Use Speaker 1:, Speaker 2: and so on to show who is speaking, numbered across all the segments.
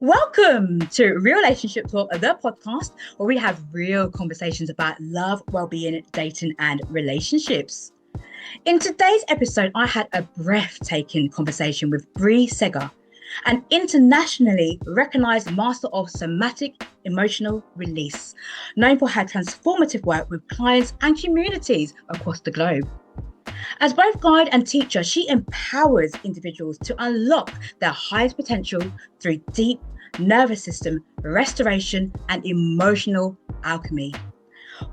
Speaker 1: Welcome to Real-Ationship Talk, the podcast where we have real conversations about love, well-being, dating, and relationships. In today's episode, I had a breathtaking conversation with Brea Segger, an internationally recognized master of somatic emotional release, known for her transformative work with clients and communities across the globe. As both guide and teacher, she empowers individuals to unlock their highest potential through deep nervous system restoration and emotional alchemy.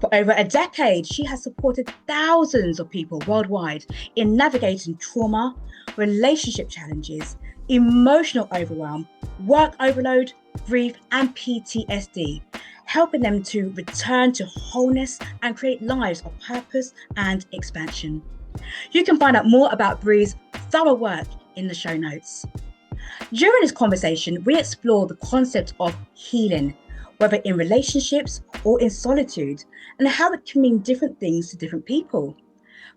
Speaker 1: For over a decade, she has supported thousands of people worldwide in navigating trauma, relationship challenges, emotional overwhelm, work overload, grief, and PTSD, helping them to return to wholeness and create lives of purpose and expansion. You can find out more about Brea's thorough work in the show notes. During this conversation, we explore the concept of healing, whether in relationships or in solitude, and how it can mean different things to different people.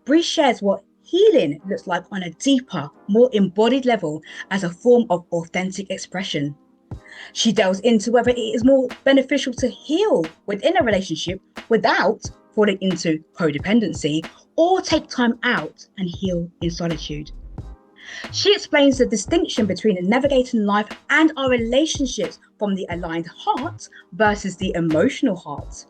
Speaker 1: Bree shares what healing looks like on a deeper, more embodied level as a form of authentic expression. She delves into whether it is more beneficial to heal within a relationship without falling into codependency or take time out and heal in solitude. She explains the distinction between navigating life and our relationships from the aligned heart versus the emotional heart.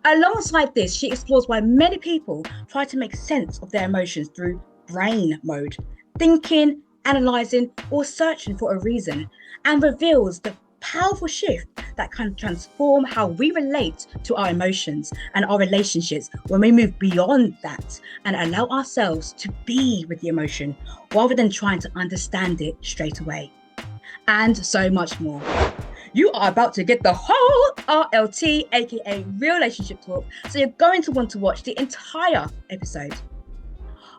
Speaker 1: Alongside this, she explores why many people try to make sense of their emotions through brain mode, thinking, analysing, or searching for a reason, and reveals the powerful shift that can transform how we relate to our emotions and our relationships when we move beyond that and allow ourselves to be with the emotion rather than trying to understand it straight away. And so much more. You are about to get the whole RLT, aka Real Relationship Talk, so you're going to want to watch the entire episode.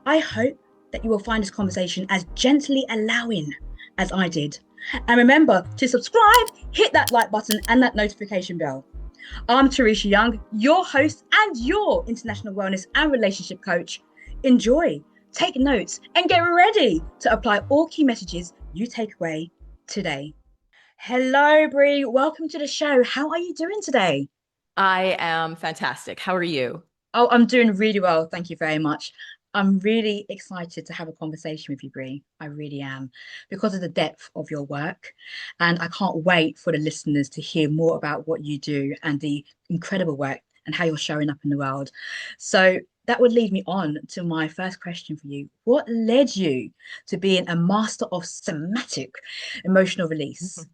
Speaker 1: I hope that you will find this conversation as gently allowing as I did. And remember to subscribe, hit that like button and that notification bell. I'm Teresha Young, your host and your international wellness and relationship coach. Enjoy, take notes, and get ready to apply all key messages you take away today. Hello, Brie. Welcome to the show. How are you doing today?
Speaker 2: I am fantastic. How are you?
Speaker 1: Oh, I'm doing really well. Thank you very much. I'm really excited to have a conversation with you, Brie. I really am, because of the depth of your work. And I can't wait for the listeners to hear more about what you do and the incredible work and how you're showing up in the world. So that would lead me on to my first question for you. What led you to being a master of somatic emotional release?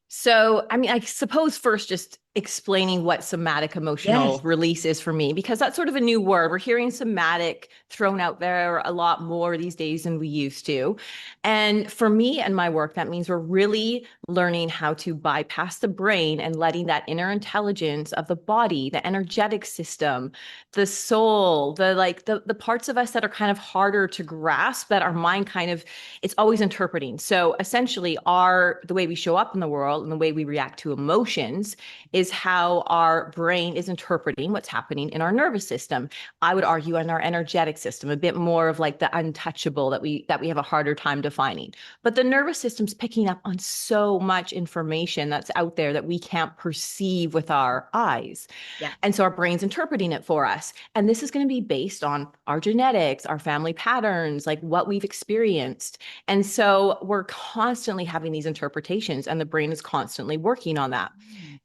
Speaker 2: So, I mean, I suppose first just explaining what somatic emotional
Speaker 1: Yes.
Speaker 2: release is for me, because that's sort of a new word. We're hearing somatic thrown out there a lot more these days than we used to. And for me and my work, that means we're really learning how to bypass the brain and letting that inner intelligence of the body, the energetic system, the soul, the parts of us that are kind of harder to grasp, that our mind kind of, it's always interpreting. So essentially the way we show up in the world and the way we react to emotions is how our brain is interpreting what's happening in our nervous system. I would argue in our energetic system, a bit more of like the untouchable that we have a harder time defining. But the nervous system's picking up on so much information that's out there that we can't perceive with our eyes.
Speaker 1: Yeah.
Speaker 2: And so our brain's interpreting it for us. And this is going to be based on our genetics, our family patterns, like what we've experienced. And so we're constantly having these interpretations, and the brain is constantly working on that.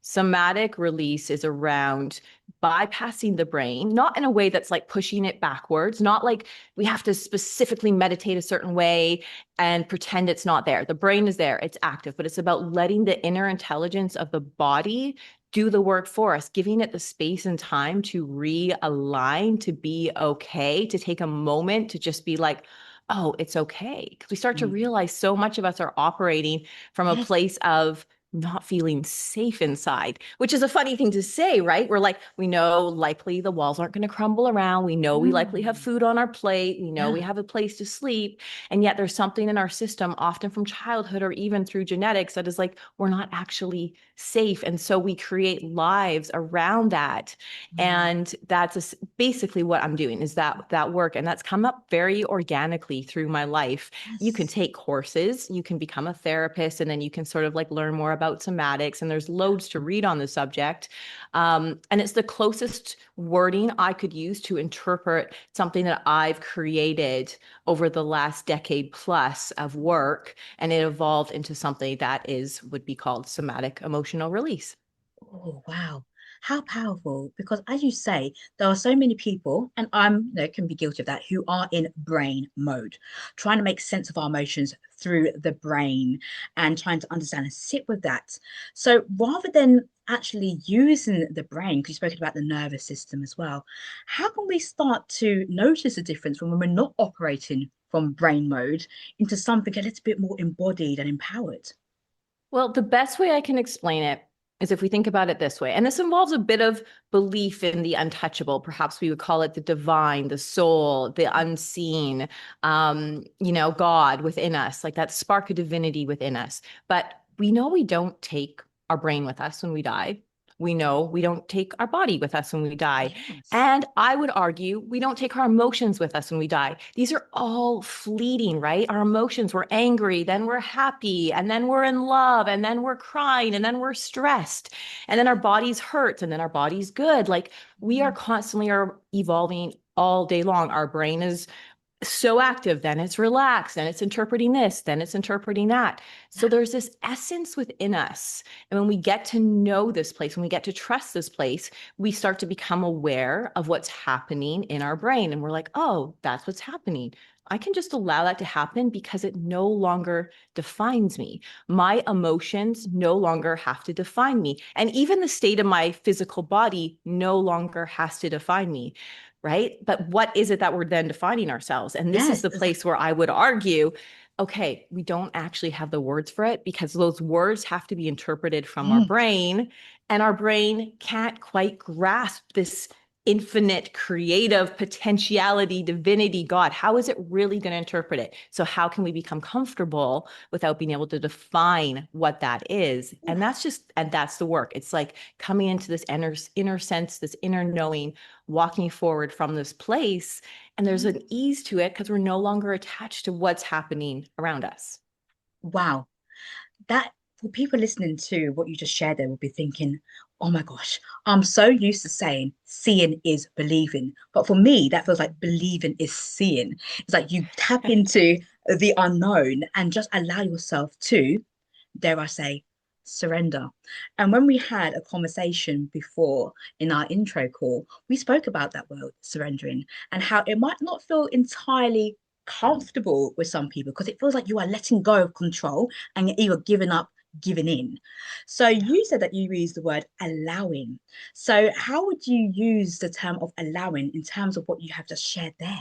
Speaker 2: Somatic release is around bypassing the brain, not in a way that's like pushing it backwards, not like we have to specifically meditate a certain way and pretend it's not there. The brain is there, it's active, but it's about letting the inner intelligence of the body do the work for us, giving it the space and time to realign, to be okay, to take a moment to just be like, oh, it's okay. Because we start to
Speaker 1: Mm.
Speaker 2: realize so much of us are operating from a
Speaker 1: Yes.
Speaker 2: place of not feeling safe inside, which is a funny thing to say, right? We're like, we know likely the walls aren't going to crumble around. We know we likely have
Speaker 1: Mm,
Speaker 2: food on our plate. We know we
Speaker 1: yeah.
Speaker 2: have a place to sleep. And yet there's something in our system, often from childhood or even through genetics, that is like, we're not actually safe. And so we create lives around that.
Speaker 1: Mm,
Speaker 2: And that's basically what I'm doing is that work. And that's come up very organically through my life. You can
Speaker 1: yes.
Speaker 2: take courses, you can become a therapist, and then you can sort of like learn more about somatics. And there's loads to read on the subject. And it's the closest wording I could use to interpret something that I've created over the last decade plus of work. And it evolved into something that would be called somatic emotional release.
Speaker 1: Oh, wow. How powerful. Because as you say, there are so many people, and can be guilty of that, who are in brain mode, trying to make sense of our emotions through the brain and trying to understand and sit with that. So rather than actually using the brain, because you spoke about the nervous system as well, how can we start to notice a difference when we're not operating from brain mode into something a little bit more embodied and empowered?
Speaker 2: Well, the best way I can explain it is if we think about it this way, and this involves a bit of belief in the untouchable. Perhaps we would call it the divine, the soul, the unseen, God within us, like that spark of divinity within us. But we know we don't take our brain with us when we die. We know we don't take our body with us when we die.
Speaker 1: Yes.
Speaker 2: And I would argue we don't take our emotions with us when we die. These are all fleeting, right? Our emotions, we're angry, then we're happy, and then we're in love, and then we're crying, and then we're stressed, and then our bodies hurt, and then our body's good. Like we are constantly are evolving all day long. Our brain is so active, then it's relaxed, then it's interpreting this, then it's interpreting that. So
Speaker 1: Yeah.
Speaker 2: there's this essence within us. And when we get to know this place, when we get to trust this place, we start to become aware of what's happening in our brain. And we're like, oh, that's what's happening. I can just allow that to happen because it no longer defines me. My emotions no longer have to define me. And even the state of my physical body no longer has to define me, right? But what is it that we're then defining ourselves? And this is
Speaker 1: Yes,
Speaker 2: the place where I would argue, okay, we don't actually have the words for it because those words have to be interpreted from our
Speaker 1: exactly.
Speaker 2: brain, and our brain can't quite grasp this infinite creative potentiality, divinity, God. How is it really going to interpret it? So how can we become comfortable without being able to define what that is? And that's the work. It's like coming into this inner sense, this inner knowing, walking forward from this place. And there's an ease to it because we're no longer attached to what's happening around us.
Speaker 1: Wow. That for people listening to what you just shared, they will be thinking, oh my gosh, I'm so used to saying seeing is believing. But for me, that feels like believing is seeing. It's like you tap into the unknown and just allow yourself to, dare I say, surrender. And when we had a conversation before in our intro call, we spoke about that word surrendering and how it might not feel entirely comfortable with some people because it feels like you are letting go of control and you're either giving up, giving in. So you said that you use the word allowing. So how would you use the term of allowing in terms of what you have just shared there?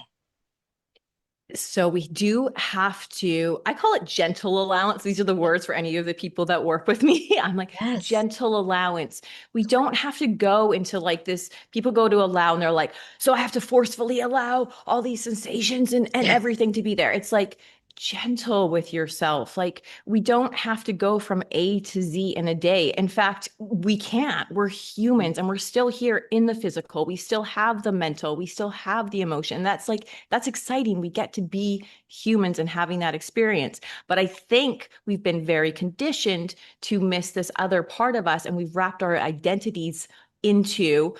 Speaker 2: So we do have to, I call it gentle allowance. These are the
Speaker 1: Yeah.
Speaker 2: words for any of the people that work with me. I'm like,
Speaker 1: Yes.
Speaker 2: gentle allowance. We don't have to go into like this. People go to allow and they're like, so I have to forcefully allow all these sensations and
Speaker 1: Yes.
Speaker 2: everything to be there. It's like gentle with yourself. Like we don't have to go from A to Z in a day. In fact, we can't. We're humans and we're still here in the physical. We still have the mental. We still have the emotion. That's exciting. We get to be humans and having that experience. But I think we've been very conditioned to miss this other part of us, and we've wrapped our identities into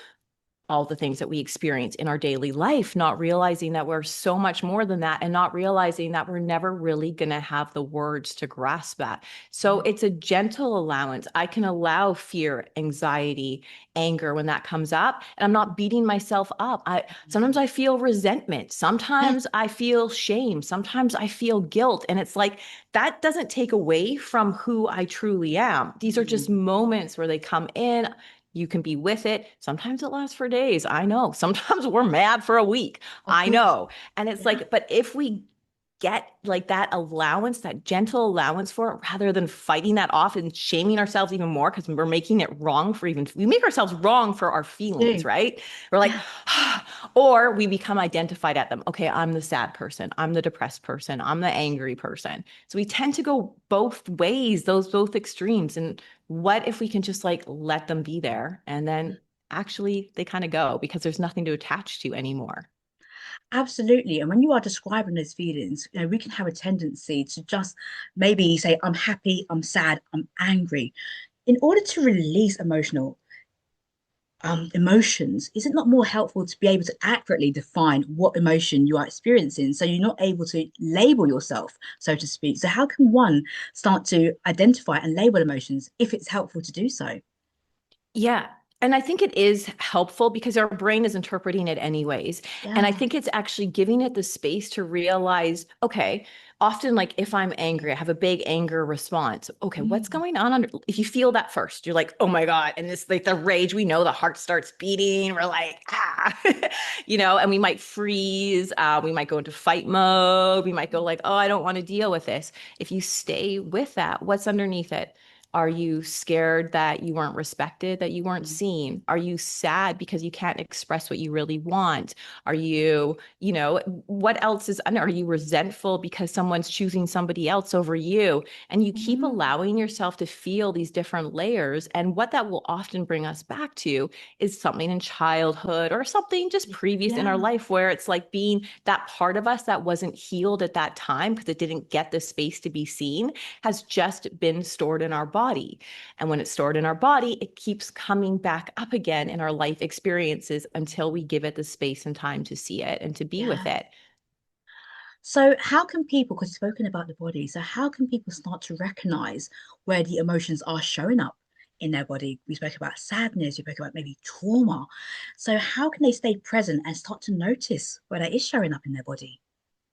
Speaker 2: all the things that we experience in our daily life, not realizing that we're so much more than that, and not realizing that we're never really going to have the words to grasp that. So it's a gentle allowance. I can allow fear, anxiety, anger when that comes up, and I'm not beating myself up. Sometimes I feel resentment.
Speaker 1: Yes.
Speaker 2: Sometimes I feel shame. Sometimes I feel guilt. And it's like, that doesn't take away from who I truly am. These are just moments where they come in. You can be with it. Sometimes it lasts for days. I know. Sometimes we're mad for a week.
Speaker 1: Of
Speaker 2: I
Speaker 1: course.
Speaker 2: know. And it's
Speaker 1: Yeah.
Speaker 2: like, but if we get like that allowance, that gentle allowance for it, rather than fighting that off and shaming ourselves even more because we're making it wrong for even, we make ourselves wrong for our feelings,
Speaker 1: Do.
Speaker 2: right? We're like,
Speaker 1: Yeah.
Speaker 2: or we become identified at them. Okay, I'm the sad person. I'm the depressed person. I'm the angry person. So we tend to go both ways, those both extremes. And what if we can just like let them be there and then actually they kind of go because there's nothing to attach to anymore.
Speaker 1: Absolutely. And when you are describing those feelings, we can have a tendency to just maybe say, I'm happy, I'm sad, I'm angry. In order to release emotions, is it not more helpful to be able to accurately define what emotion you are experiencing so you're not able to label yourself, so to speak? So, how can one start to identify and label emotions if it's helpful to do so?
Speaker 2: Yeah. And I think it is helpful because our brain is interpreting it anyways. And I
Speaker 1: Yeah.
Speaker 2: think it's actually giving it the space to realize, okay, often like if I'm angry, I have a big anger response. Okay, what's
Speaker 1: Mm,
Speaker 2: going on under, if you feel that first, you're like, oh my God. And this like the rage, we know the heart starts beating. We're like, ah, and we might freeze. We might go into fight mode. We might go like, oh, I don't want to deal with this. If you stay with that, what's underneath it? Are you scared that you weren't respected, that you weren't
Speaker 1: mm,
Speaker 2: seen? Are you sad because you can't express what you really want? Are you, what else is, are you resentful because someone's choosing somebody else over you? And you keep
Speaker 1: mm.
Speaker 2: allowing yourself to feel these different layers. And what that will often bring us back to is something in childhood or something just previous in our
Speaker 1: Yeah.
Speaker 2: life where it's like being that part of us that wasn't healed at that time because it didn't get the space to be seen has just been stored in our body. And when it's stored in our body, it keeps coming back up again in our life experiences until we give it the space and time to see it and to be with
Speaker 1: Yeah.
Speaker 2: it.
Speaker 1: So, how can people, because you've spoken about the body, so how can people start to recognize where the emotions are showing up in their body? We spoke about sadness, we spoke about maybe trauma. So, how can they stay present and start to notice where that is showing up in their body?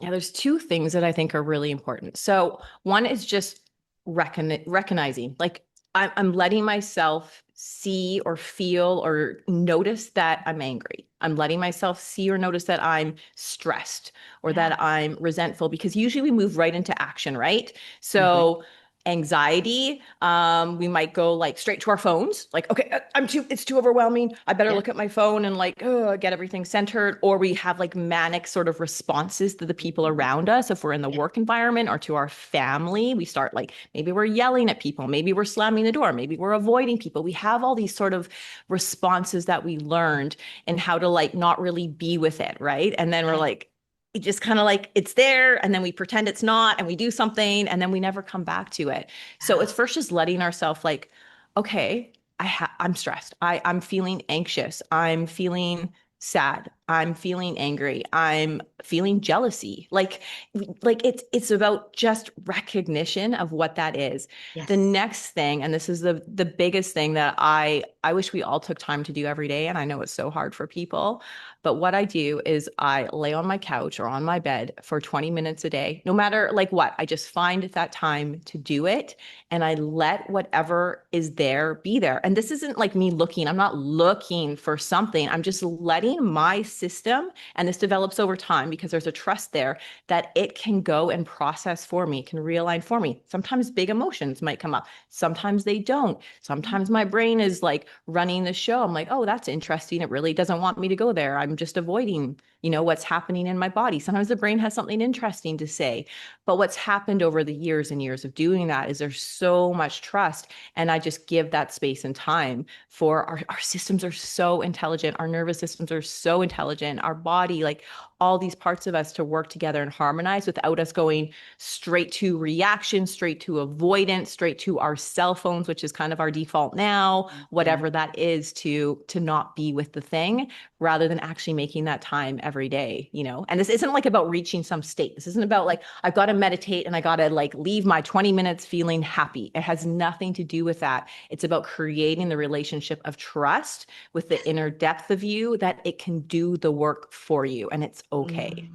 Speaker 2: Yeah, there's two things that I think are really important. So one is just recognizing, like I'm letting myself see or feel or notice that I'm angry. I'm letting myself see or notice that I'm stressed or
Speaker 1: Yeah.
Speaker 2: that I'm resentful because usually we move right into action, right?
Speaker 1: Hmm.
Speaker 2: So anxiety, we might go like straight to our phones, like, okay, it's too overwhelming. I better
Speaker 1: Yeah.
Speaker 2: look at my phone and like, get everything centered. Or we have like manic sort of responses to the people
Speaker 1: Mhm.
Speaker 2: around us. If we're in the
Speaker 1: Yeah.
Speaker 2: work environment or to our family, we start like, maybe we're yelling at people, maybe we're slamming the door, maybe we're avoiding people. We have all these sort of responses that we learned and how to like not really be with it, right? And then we're
Speaker 1: Yeah.
Speaker 2: like, it just kind of like it's there and then we pretend it's not and we do something and then we never come back to it. So
Speaker 1: Yeah.
Speaker 2: it's first just letting ourselves like, okay, I'm stressed. I'm feeling anxious. I'm feeling sad. I'm feeling angry. I'm feeling jealousy. Like it's about just recognition of what that is. The
Speaker 1: Yes.
Speaker 2: next thing, and this is the biggest thing that I wish we all took time to do every day, and I know it's so hard for people, but what I do is I lay on my couch or on my bed for 20 minutes a day, no matter like what. I just find that time to do it and I let whatever is there be there. And this isn't like me looking, I'm not looking for something. I'm just letting my system, and this develops over time because there's a trust there that it can go and process for me, can realign for me. Sometimes big emotions might come up, sometimes they don't. Sometimes my brain is like running the show. I'm like, oh, that's interesting. It really doesn't want me to go there. I'm just avoiding, what's happening in my body. Sometimes the brain has something interesting to say. But what's happened over the years and years of doing that is there's so much trust. And I just give that space and time for our systems are so intelligent. Our nervous systems are so intelligent. Our body, like all these parts of us to work together and harmonize without us going straight to reaction, straight to avoidance, straight to our cell phones, which is kind of our default now,
Speaker 1: Yeah.
Speaker 2: whatever that is to not be with the thing rather than actually making that time every day. And this isn't like about reaching some state. This isn't about like, I've got to meditate and I got to like leave my 20 minutes feeling happy. It has nothing to do with that. It's about creating the relationship of trust with the inner depth of you that it can do the work for you and it's okay.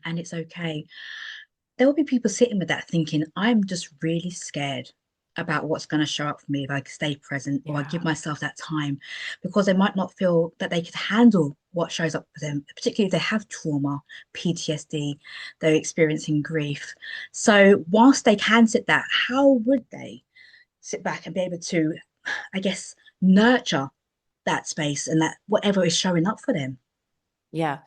Speaker 1: And it's okay. There will be people sitting with that thinking, I'm just really scared. about what's going to show up for me if I stay present or I
Speaker 2: Yeah.
Speaker 1: give myself that time, because they might not feel that they could handle what shows up for them, particularly if they have trauma, PTSD, they're experiencing grief. So, whilst they can sit that, how would they sit back and be able to, I guess, nurture that space and that whatever is showing up for them?
Speaker 2: Yeah.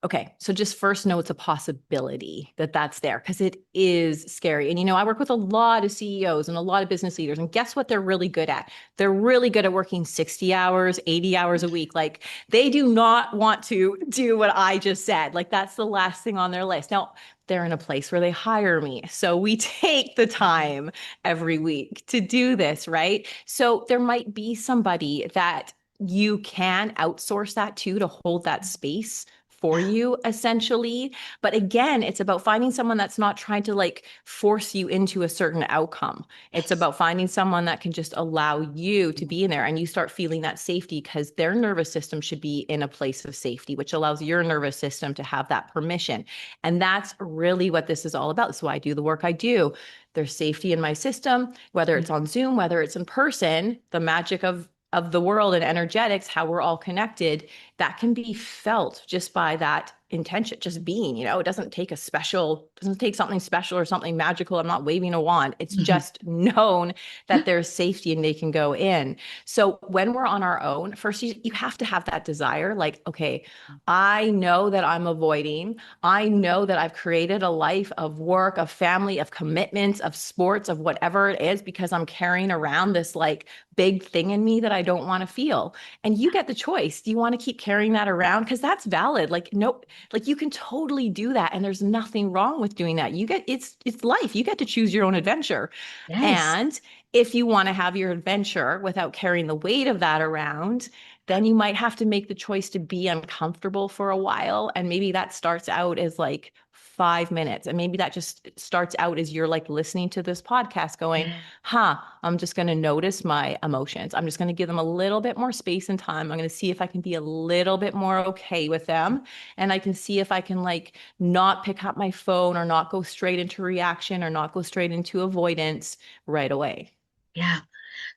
Speaker 2: Okay, so just first know it's a possibility that that's there because it is scary. And I work with a lot of CEOs and a lot of business leaders, and guess what they're really good at? They're really good at working 60 hours, 80 hours a week. Like they do not want to do what I just said. Like that's the last thing on their list. Now, they're in a place where they hire me. So we take the time every week to do this, right? So there might be somebody that you can outsource that to hold that space for you essentially. But again, it's about finding someone that's not trying to like force you into a certain outcome. It's
Speaker 1: Yes.
Speaker 2: about finding someone that can just allow you to be in there and you start feeling that safety because their nervous system should be in a place of safety, which allows your nervous system to have that permission. And that's really what this is all about. That's why I do the work I do. There's safety in my system, whether it's on Zoom, whether it's in person, the magic of the world and energetics, how we're all connected, that can be felt just by that intention, just being, it doesn't take something special or something magical. I'm not waving a wand. It's
Speaker 1: Mhm.
Speaker 2: just known that there's safety and they can go in. So when we're on our own, first you have to have that desire, like, okay, I know that I'm avoiding. I know that I've created a life of work, of family, of commitments, of sports, of whatever it is, because I'm carrying around this like big thing in me that I don't want to feel. And you get the choice. Do you want to keep carrying that around? Because that's valid. Like, nope, like you can totally do that. And there's nothing wrong with doing that. It's life. You get to choose your own adventure.
Speaker 1: Yes.
Speaker 2: And if you want to have your adventure without carrying the weight of that around, then you might have to make the choice to be uncomfortable for a while. And maybe that starts out as like 5 minutes. And maybe that just starts out as you're like listening to this podcast going,
Speaker 1: Yeah.
Speaker 2: I'm just going to notice my emotions. I'm just going to give them a little bit more space and time. I'm going to see if I can be a little bit more okay with them. And I can see if I can like not pick up my phone or not go straight into reaction or not go straight into avoidance right away.
Speaker 1: Yeah.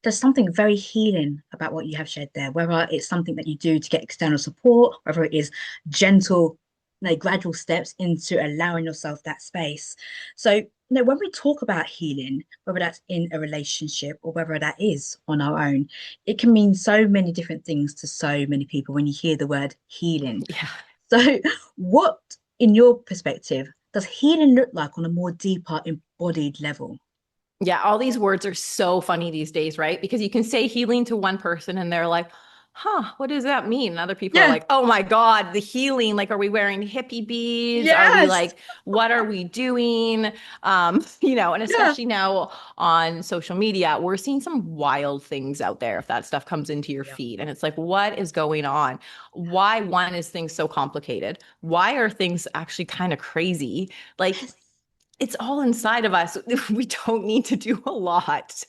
Speaker 1: There's something very healing about what you have shared there, whether it's something that you do to get external support, whether it is gentle, gradual steps into allowing yourself that space. So, when we talk about healing, whether that's in a relationship or whether that is on our own, it can mean so many different things to so many people when you hear the word healing.
Speaker 2: Yeah.
Speaker 1: So, what, in your perspective, does healing look like on a more deeper embodied level?
Speaker 2: Yeah, all these words are so funny these days, right? Because you can say healing to one person and they're like, what does that mean? And other people are
Speaker 1: Yeah.
Speaker 2: like, oh my God, the healing. Like, are we wearing hippie beads? Are we
Speaker 1: Yes.
Speaker 2: like, what are we doing? And
Speaker 1: Yeah.
Speaker 2: especially now on social media, we're seeing some wild things out there if that stuff comes into your
Speaker 1: Yeah.
Speaker 2: feed. And it's like, what is going on? Why, one, is things so complicated? Why are things actually kind of crazy? Like,
Speaker 1: Yes.
Speaker 2: it's all inside of us. We don't need to do a lot.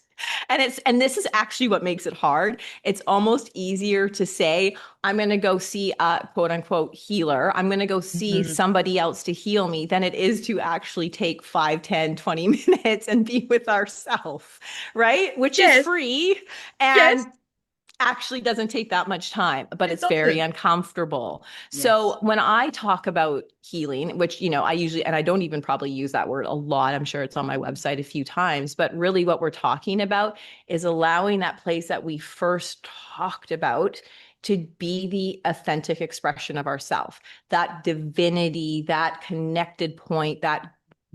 Speaker 2: And this is actually what makes it hard. It's almost easier to say, I'm going to go see a quote unquote healer. I'm going to go see
Speaker 1: Mhm.
Speaker 2: somebody else to heal me than it is to actually take 5, 10, 20 minutes and be with ourselves, right? Which is
Speaker 1: Yes.
Speaker 2: free
Speaker 1: Yes.
Speaker 2: and actually doesn't take that much time, but
Speaker 1: It
Speaker 2: it's very
Speaker 1: doesn't.
Speaker 2: uncomfortable.
Speaker 1: Yes.
Speaker 2: So when I talk about healing, which, I usually, and I don't even probably use that word a lot, I'm sure it's on my website a few times, but really what we're talking about is allowing that place that we first talked about to be the authentic expression of ourself, that divinity, that connected point, that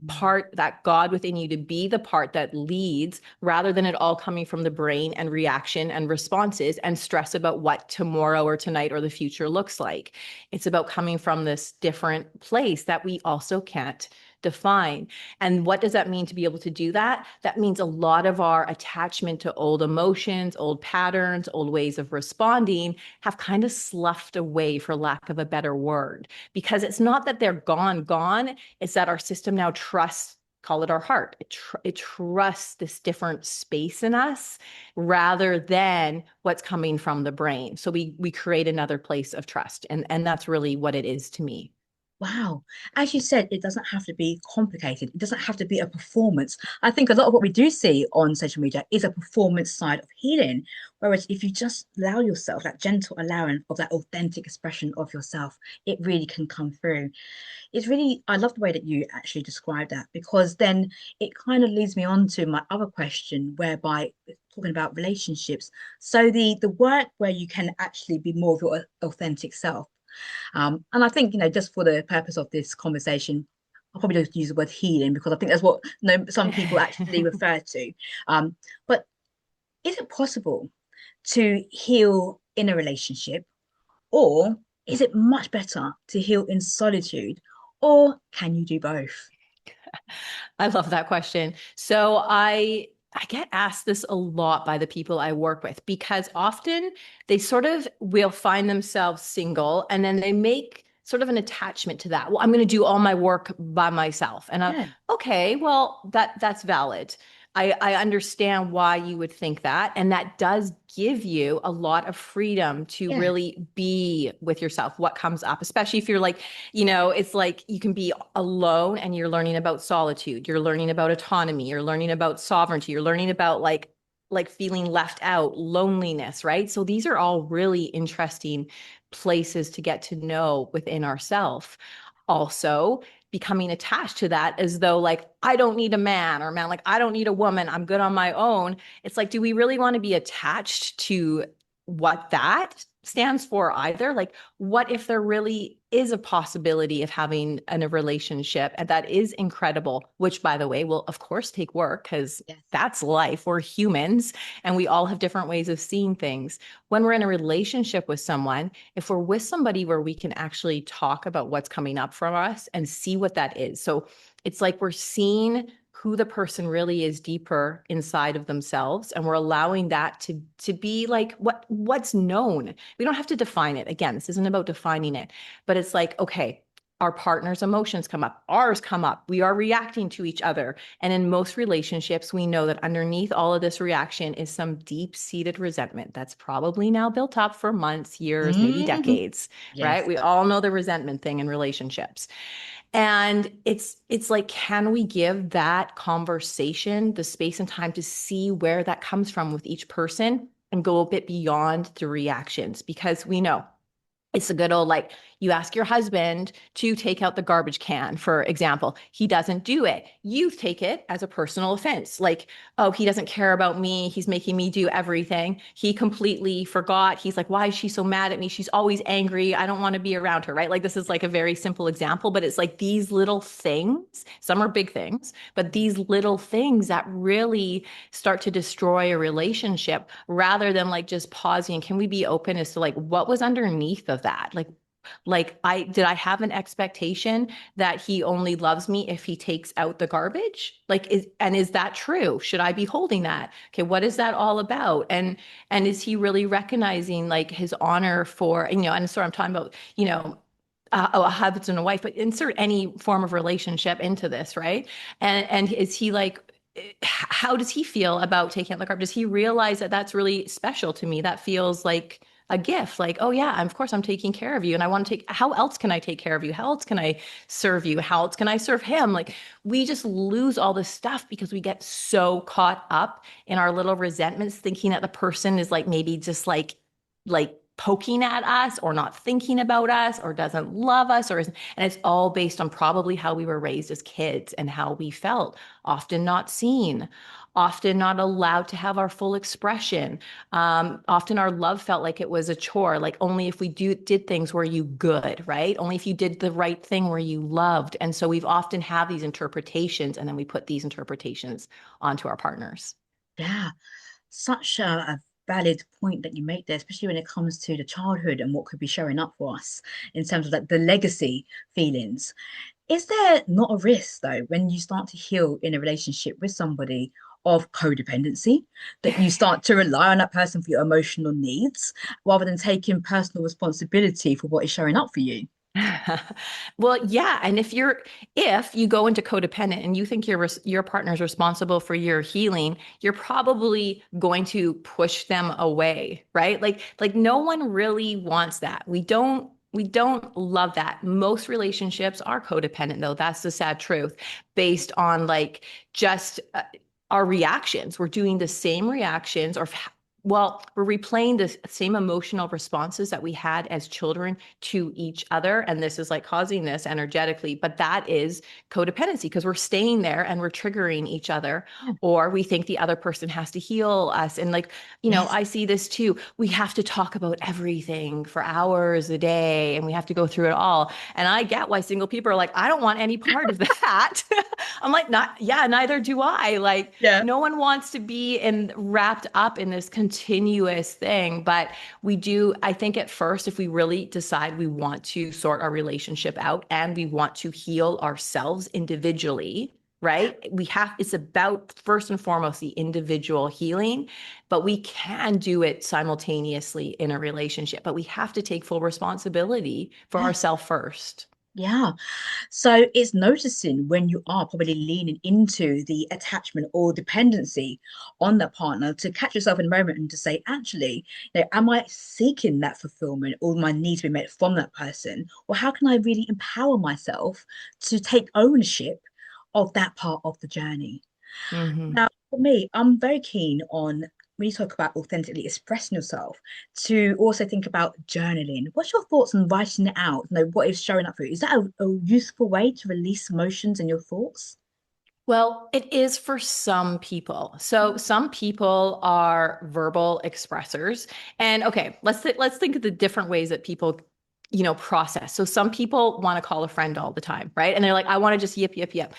Speaker 2: part, that God within you, to be the part that leads rather than it all coming from the brain and reaction and responses and stress about what tomorrow or tonight or the future looks like. It's about coming from this different place that we also can't define. And what does that mean to be able to do that? That means a lot of our attachment to old emotions, old patterns, old ways of responding have kind of sloughed away, for lack of a better word, because it's not that they're gone. It's that our system now trusts, call it our heart. It trusts this different space in us rather than what's coming from the brain. So we create another place of trust. And that's really what it is to me.
Speaker 1: Wow. As you said, it doesn't have to be complicated. It doesn't have to be a performance. I think a lot of what we do see on social media is a performance side of healing. Whereas if you just allow yourself that gentle allowance of that authentic expression of yourself, it really can come through. It's really, I love the way that you actually described that, because then it kind of leads me on to my other question, whereby talking about relationships. So the work where you can actually be more of your authentic self. And I think, just for the purpose of this conversation, I'll probably just use the word healing because I think that's what some people actually refer to. But is it possible to heal in a relationship, or is it much better to heal in solitude, or can you do both?
Speaker 2: I love that question. So I get asked this a lot by the people I work with because often they sort of will find themselves single and then they make sort of an attachment to that. Well, I'm going to do all my work by myself. And
Speaker 1: Yeah,
Speaker 2: okay, well, that's valid. I understand why you would think that. And that does give you a lot of freedom to
Speaker 1: yeah,
Speaker 2: really be with yourself, what comes up, especially if you're like, it's like you can be alone and you're learning about solitude, you're learning about autonomy, you're learning about sovereignty, you're learning about like feeling left out, loneliness, right? So these are all really interesting places to get to know within ourselves. Also, becoming attached to that as though like I don't need a man, or man like I don't need a woman, I'm good on my own. It's like, do we really want to be attached to what that stands for either? Like, what if there really is a possibility of having a relationship and that is incredible, which by the way will of course take work because
Speaker 1: yes,
Speaker 2: that's life. We're humans and we all have different ways of seeing things. When we're in a relationship with someone, if we're with somebody where we can actually talk about what's coming up for us and see what that is. So it's like we're seeing who the person really is deeper inside of themselves, and we're allowing that to be like what's known. We don't have to define it. Again, this isn't about defining it, but it's like, okay, our partner's emotions come up, ours come up, we are reacting to each other. And in most relationships, we know that underneath all of this reaction is some deep-seated resentment that's probably now built up for months, years, maybe
Speaker 1: Mhm.
Speaker 2: decades, right?
Speaker 1: Yes,
Speaker 2: We all know the resentment thing in relationships. And it's like, can we give that conversation the space and time to see where that comes from with each person and go a bit beyond the reactions? Because we know it's a good old like, you ask your husband to take out the garbage can, for example. He doesn't do it. You take it as a personal offense. Like, oh, he doesn't care about me. He's making me do everything. He completely forgot. He's like, why is she so mad at me? She's always angry. I don't want to be around her, right? Like, this is like a very simple example, but it's like these little things, some are big things, but these little things that really start to destroy a relationship rather than like just pausing. Can we be open as to like what was underneath of that? Like I have an expectation that he only loves me if he takes out the garbage? Like is that true? Should I be holding that? Okay, what is that all about? And is he really recognizing like his honor for, and so I'm talking about, a husband and a wife, but insert any form of relationship into this, right? And is he like, how does he feel about taking out the garbage? Does he realize that that's really special to me? That feels like a gift. Like, oh yeah, of course I'm taking care of you, and I want to take. How else can I take care of you? How else can I serve you? How else can I serve him? Like, we just lose all this stuff because we get so caught up in our little resentments, thinking that the person is like maybe just like poking at us or not thinking about us or doesn't love us or isn't, and it's all based on probably how we were raised as kids and how we felt, often not seen, often not allowed to have our full expression. Often our love felt like it was a chore, like only if we did things were you good, right? Only if you did the right thing were you loved. And so we've often have these interpretations, and then we put these interpretations onto our partners.
Speaker 1: yeah. Such a valid point that you make there, especially when it comes to the childhood and what could be showing up for us in terms of like the legacy feelings. Is there not a risk though when you start to heal in a relationship with somebody of codependency, that you start to rely on that person for your emotional needs rather than taking personal responsibility for what is showing up for you?
Speaker 2: Well, yeah, and if you go into codependent and you think your partner's responsible for your healing, you're probably going to push them away, right? Like no one really wants that. We don't We don't love that. Most relationships are codependent, though. That's the sad truth, based on like just our reactions. We're doing the same reactions, or well, we're replaying the same emotional responses that we had as children to each other. And this is like causing this energetically, but that is codependency because we're staying there and we're triggering each other,
Speaker 1: Yeah.
Speaker 2: or we think the other person has to heal us. And like,
Speaker 1: Yes.
Speaker 2: I see this too. We have to talk about everything for hours a day and we have to go through it all. And I get why single people are like, I don't want any part of that. I'm like, not, yeah, neither do I. Like,
Speaker 1: Yeah.
Speaker 2: no one wants to be wrapped up in this continuous thing. But we do, I think at first, if we really decide we want to sort our relationship out and we want to heal ourselves individually, right? It's about first and foremost the individual healing, but we can do it simultaneously in a relationship, but we have to take full responsibility for
Speaker 1: Yes.
Speaker 2: ourselves first.
Speaker 1: Yeah. So it's noticing when you are probably leaning into the attachment or dependency on that partner to catch yourself in a moment and to say, actually, am I seeking that fulfillment or my needs to be met from that person? Or how can I really empower myself to take ownership of that part of the journey?
Speaker 2: Hmm.
Speaker 1: Now, for me, I'm very keen on when you talk about authentically expressing yourself, to also think about journaling. What's your thoughts on writing it out? What is showing up for you? Is that a useful way to release emotions and your thoughts?
Speaker 2: Well, it is for some people. So some people are verbal expressors. And okay, let's think of the different ways that people, process. So some people want to call a friend all the time, right? And they're like, I want to just yip, yip, yip.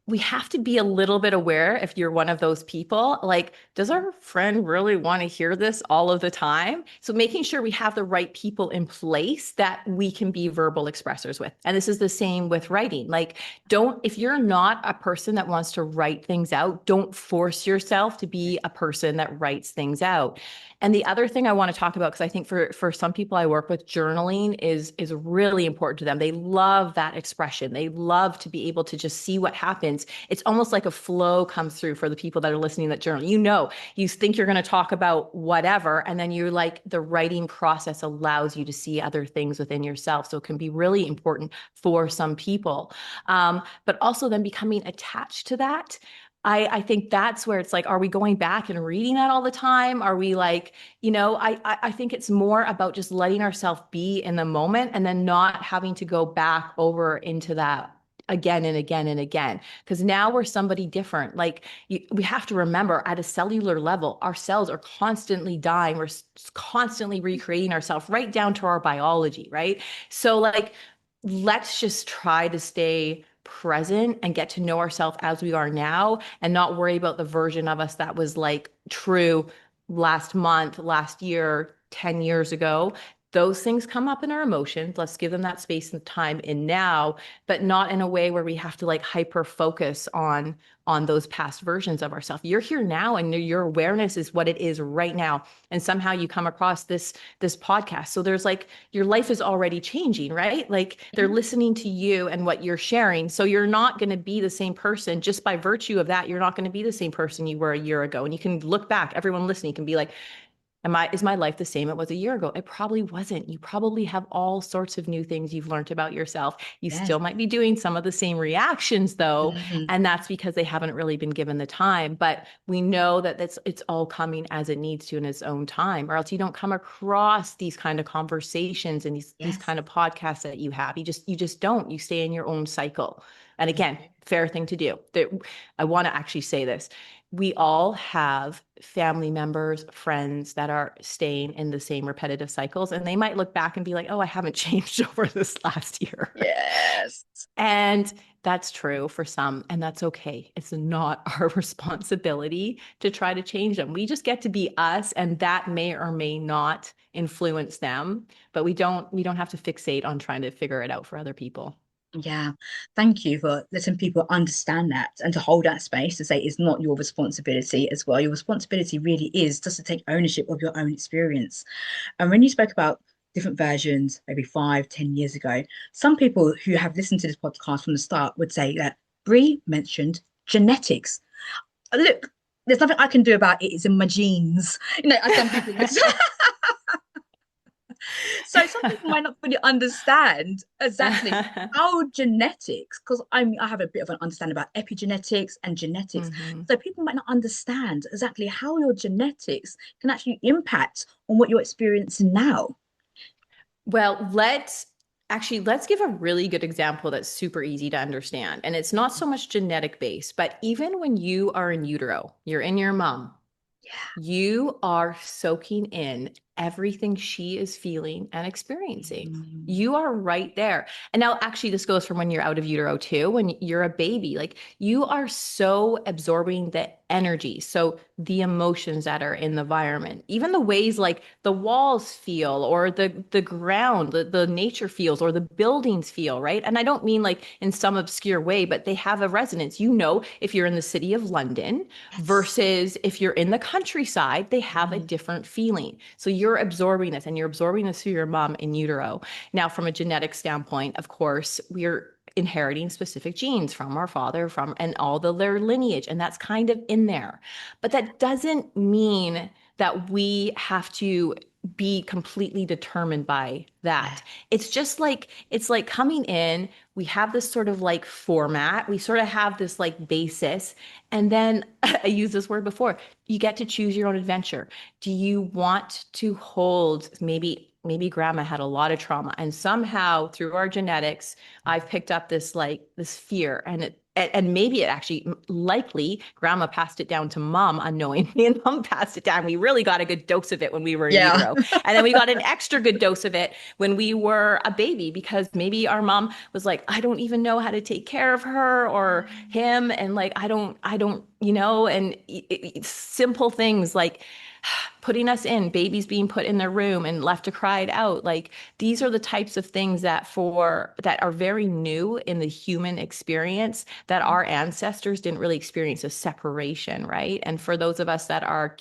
Speaker 2: We have to be a little bit aware if you're one of those people, like, does our friend really want to hear this all of the time? So making sure we have the right people in place that we can be verbal expressors with. And this is the same with writing. Like, if you're not a person that wants to write things out, don't force yourself to be a person that writes things out. And the other thing I want to talk about, because I think for some people I work with, journaling is really important to them. They love that expression. They love to be able to just see what happens. It's almost like a flow comes through for the people that are listening that journal. You think you're going to talk about whatever, and then you're like, the writing process allows you to see other things within yourself. So it can be really important for some people. But also then becoming attached to that. I think that's where it's like, are we going back and reading that all the time? Are we like, I think it's more about just letting ourselves be in the moment and then not having to go back over into that again and again and again. Because now we're somebody different. Like we have to remember at a cellular level, our cells are constantly dying. We're constantly recreating ourselves right down to our biology, right? So like, let's just try to stay present and get to know ourselves as we are now and not worry about the version of us that was like true last month, last year, 10 years ago. Those things come up in our emotions. Let's give them that space and time in now, but not in a way where we have to like hyper focus on those past versions of ourselves. You're here now and your awareness is what it is right now. And somehow you come across this podcast. So there's like your life is already changing, right? Like they're listening to you and what you're sharing. So you're not going to be the same person just by virtue of that. You're not going to be the same person you were a year ago. And you can look back, everyone listening can be like, is my life the same it was a year ago? It probably wasn't. You probably have all sorts of new things you've learned about yourself. You
Speaker 1: Yes.
Speaker 2: still might be doing some of the same reactions though,
Speaker 1: Mhm.
Speaker 2: and that's because they haven't really been given the time. But we know that it's all coming as it needs to in its own time, or else you don't come across these kind of conversations and these
Speaker 1: Yes.
Speaker 2: kind of podcasts that you have. You just don't. You stay in your own cycle. And again, fair thing to do. I want to actually say this. We all have family members, friends that are staying in the same repetitive cycles, and they might look back and be like, oh, I haven't changed over this last year.
Speaker 1: Yes.
Speaker 2: And that's true for some, and that's okay. It's not our responsibility to try to change them. We just get to be us, and that may or may not influence them, but we don't have to fixate on trying to figure it out for other people.
Speaker 1: Yeah, thank you for letting people understand that and to hold that space to say it's not your responsibility as well. Your responsibility really is just to take ownership of your own experience. And when you spoke about different versions, maybe 5, 10 years ago, some people who have listened to this podcast from the start would say that Brie mentioned genetics. Look, there's nothing I can do about it. It's in my genes. As some people would say. So some people might not fully understand exactly how genetics, because I have a bit of an understanding about epigenetics and genetics.
Speaker 2: Mhm.
Speaker 1: So people might not understand exactly how your genetics can actually impact on what you're experiencing now.
Speaker 2: Well, let's give a really good example that's super easy to understand. And it's not so much genetic based, but even when you are in utero, you're in your mom,
Speaker 1: Yeah.
Speaker 2: you are soaking in everything she is feeling and experiencing.
Speaker 1: Mm.
Speaker 2: You are right there. And now, actually, this goes from when you're out of utero too, when you're a baby. Like you are so absorbing the energy. So the emotions that are in the environment, even the ways like the walls feel or the ground, the nature feels or the buildings feel, right? And I don't mean like in some obscure way, but they have a resonance. You know, if you're in the city of London,
Speaker 1: Yes.
Speaker 2: versus if you're in the countryside, they have a
Speaker 1: Mm.
Speaker 2: different feeling. So you're absorbing this and you're absorbing this through your mom in utero. Now, from a genetic standpoint, of course, we're inheriting specific genes from our father, from and all their lineage, and that's kind of in there. But that doesn't mean that we have to be completely determined by
Speaker 1: Yeah.
Speaker 2: that. It's like coming in, we have this sort of like format, we sort of have this like basis, and then I used this word before, you get to choose your own adventure. Do you want to hold maybe grandma had a lot of trauma and somehow through our genetics I've picked up this fear and maybe it actually likely grandma passed it down to mom unknowingly and mom passed it down. We really got a good dose of it when we were in
Speaker 1: Yeah.
Speaker 2: utero. And then we got an extra good dose of it when we were a baby because maybe our mom was like, I don't even know how to take care of her or him. And like, I don't, and simple things like putting us in, babies being put in their room and left to cry it out. Like these are the types of things that are very new in the human experience that our ancestors didn't really experience a separation, right? And for those of us that are,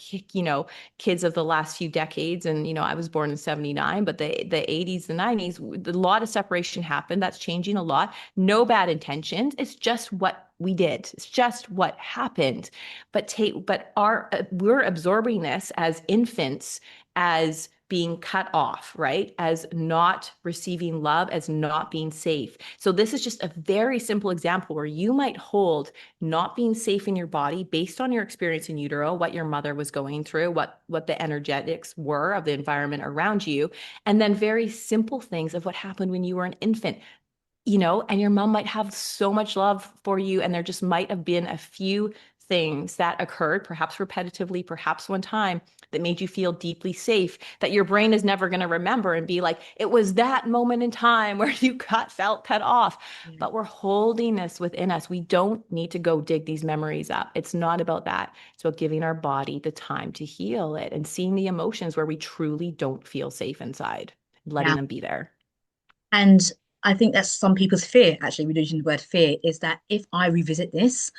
Speaker 2: kids of the last few decades, and I was born in 79, but the 80s, the 90s, a lot of separation happened. That's changing a lot. No bad intentions. It's just what we did. It's just what happened. We're absorbing this as infants as being cut off, right? As not receiving love, as not being safe. So this is just a very simple example where you might hold not being safe in your body based on your experience in utero, what your mother was going through, what the energetics were of the environment around you, and then very simple things of what happened when you were an infant. And your mom might have so much love for you, and there just might have been a few things that occurred, perhaps repetitively, perhaps one time, that made you feel deeply safe, that your brain is never going to remember and be like, it was that moment in time where you felt cut off.
Speaker 1: Yeah.
Speaker 2: But we're holding this within us. We don't need to go dig these memories up. It's not about that. It's about giving our body the time to heal it and seeing the emotions where we truly don't feel safe inside, letting
Speaker 1: Yeah.
Speaker 2: them be there.
Speaker 1: And I think that's some people's fear, actually, we're using the word fear, is that if I revisit this,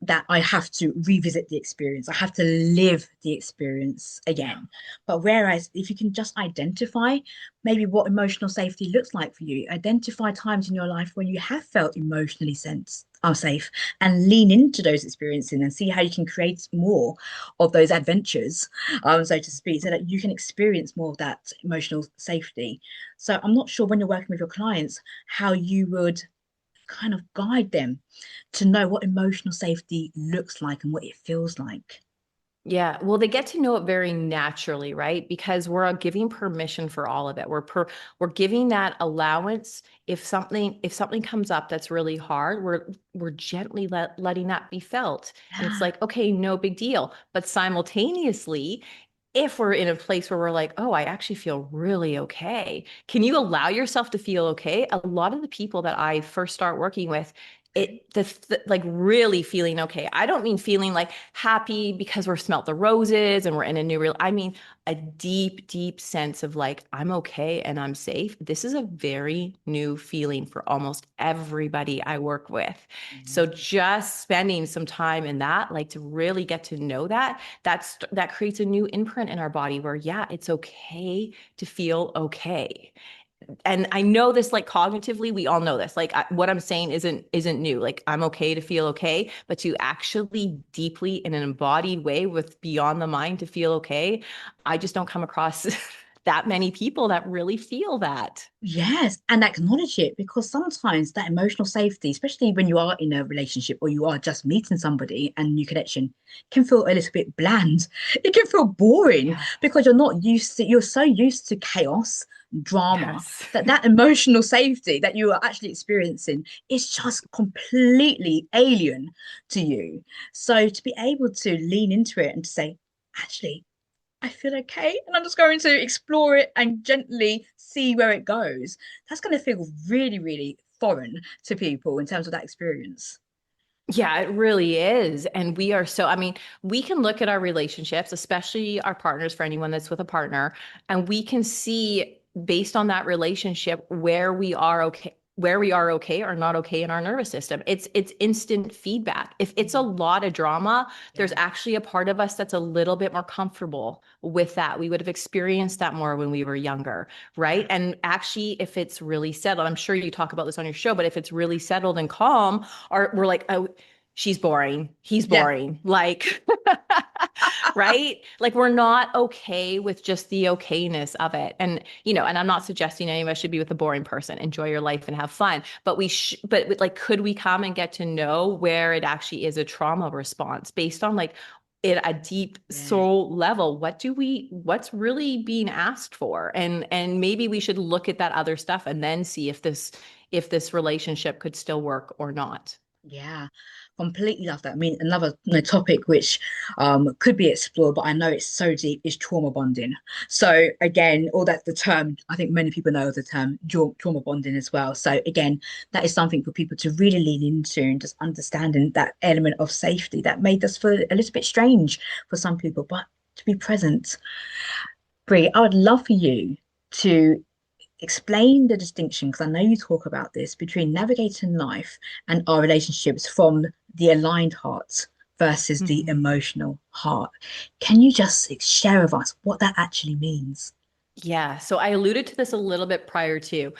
Speaker 1: that I have to revisit the experience. I have to live the experience
Speaker 2: Yeah.
Speaker 1: again. But whereas if you can just identify maybe what emotional safety looks like for you, identify times in your life when you have felt emotionally safe and lean into those experiences and see how you can create more of those adventures, so to speak, so that you can experience more of that emotional safety. So I'm not sure when you're working with your clients how you would kind of guide them to know what emotional safety looks like and what it feels like.
Speaker 2: Yeah, well, they get to know it very naturally, right? Because we're giving permission for all of it. We're giving that allowance. If something comes up that's really hard, we're gently letting that be felt, and it's
Speaker 1: Yeah.
Speaker 2: like, okay, no big deal. But simultaneously, if we're in a place where we're like, oh, I actually feel really okay, can you allow yourself to feel okay? A lot of the people that I first start working with,
Speaker 1: Okay.
Speaker 2: like really feeling okay. I don't mean feeling like happy because we're smelt the roses and we're in a new real. I mean a deep, deep sense of like I'm okay and I'm safe. This is a very new feeling for almost everybody I work with. So
Speaker 1: Mhm.
Speaker 2: just spending some time in that, like to really get to know that creates a new imprint in our body where yeah, it's okay to feel okay. And I know this like cognitively, we all know this. Like what I'm saying isn't new. Like I'm okay to feel okay, but to actually deeply in an embodied way with beyond the mind to feel okay, I just don't come across that many people that really feel that.
Speaker 1: Yes, and acknowledge it, because sometimes that emotional safety, especially when you are in a relationship or you are just meeting somebody and new connection, can feel a little bit bland. It can feel boring
Speaker 2: Yeah.
Speaker 1: because you're so used to chaos, drama,
Speaker 2: Yes.
Speaker 1: that emotional safety that you are actually experiencing is just completely alien to you. So to be able to lean into it and to say, actually, I feel okay, and I'm just going to explore it and gently see where it goes. That's going to feel really, really foreign to people in terms of that experience.
Speaker 2: Yeah, it really is. And we are so, I mean, we can look at our relationships, especially our partners, for anyone that's with a partner, and we can see based on that relationship where we are okay or not okay in our nervous system. It's instant feedback. If it's a lot of drama, there's
Speaker 1: Yeah.
Speaker 2: actually a part of us that's a little bit more comfortable with that. We would have experienced that more when we were younger, right?
Speaker 1: Yeah.
Speaker 2: And actually, if it's really settled, I'm sure you talk about this on your show, but if it's really settled and calm, or we're like, oh, she's boring, he's
Speaker 1: Yeah.
Speaker 2: boring, like, right? Like, we're not okay with just the okayness of it. And, and I'm not suggesting any of us should be with a boring person. Enjoy your life and have fun. But but like, could we come and get to know where it actually is a trauma response based on like at a deep
Speaker 1: Yeah.
Speaker 2: soul level? What's really being asked for? And maybe we should look at that other stuff and then see if this relationship could still work or not.
Speaker 1: Yeah, completely love that. I mean, another topic which could be explored, but I know it's so deep, is trauma bonding. So again, all that the term, I think many people know the term trauma bonding as well. So again, that is something for people to really lean into, and just understanding that element of safety that made us feel a little bit strange for some people, but to be present. Brie, I would love for you to explain the distinction, because I know you talk about this, between navigating life and our relationships from the aligned heart versus the
Speaker 2: Mhm.
Speaker 1: emotional heart. Can you just share with us what that actually means?
Speaker 2: Yeah. So I alluded to this a little bit prior to.